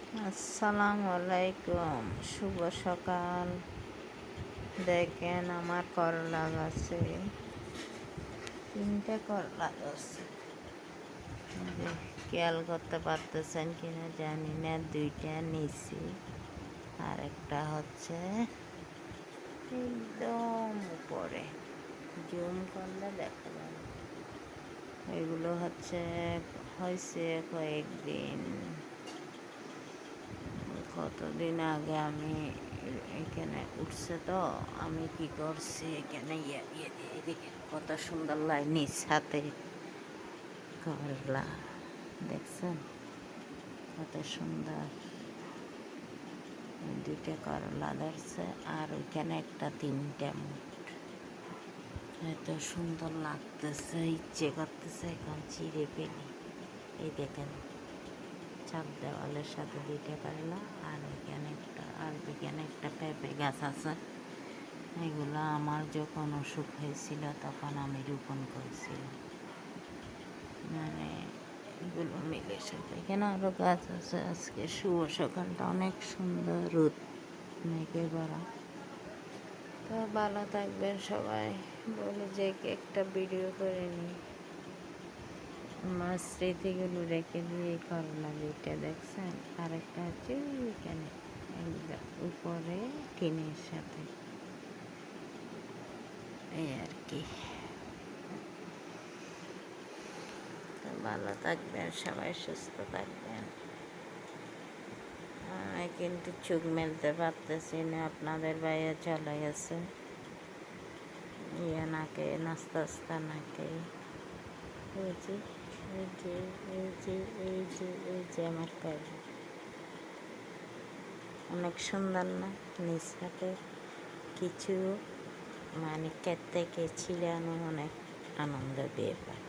আসসালামু আলাইকুম, শুভ সকাল। দেখেন আমার করলা গাছে 3টে করলা গাছে, খেয়াল করতে পারতেছেন কিনা জানি না। 2টা নিচে আর একটা হচ্ছে একদম উপরে, জুম করলে দেখা যাবে। এগুলো হয়েছে কয়েকদিন, কতদিন আগে আমি এখানে উঠছে, তো আমি কি করছি এখানে এদিকে কত সুন্দর লাগে নিজ হাতে করলা, দেখছেন কত সুন্দর। 2টা করলা ধরছে আর ওইখানে একটা 3টে মোট। এত সুন্দর লাগতেছে, ইচ্ছে করতেছে এখন চিড়ে ফেলি। এই দেখেন চাপ দেওয়ালের সাথে 2টা করলা আর ওইখানে একটা পেঁপে গাছ আছে। এগুলো আমার যখন অসুখ হয়েছিল তখন আমি রোপণ করেছিলাম, মানে এগুলো মিলে সব। এখানে আরও গাছ আছে। আজকে শুভ সকালটা অনেক সুন্দর, রোদ মেঘে ভরা। তো ভালো থাকবেন সবাই। বলি যে একটা ভিডিও করে নিই, আমার স্মৃতিগুলো রেখে দিয়ে করলা 2টা দেখছেন। আরেকটা হচ্ছে ওইখানে একদম উপরে টিনের সাথে, এই আর কি। ভালো থাকবেন সবাই, সুস্থ থাকবেন। আমি কিন্তু চোখ মেলতে পারতেছি না, আপনাদের বাইরে চলে গেছে নাকে নাস্তা নাকে। এই যে এই যে এই যে এই যে এই যে আমার কাজ অনেক সুন্দর না? নিজ হাতে কিছু মানে ক্ষেত থেকে ছিঁড়ে আনো, অনেক আনন্দ দিয়ে পায়।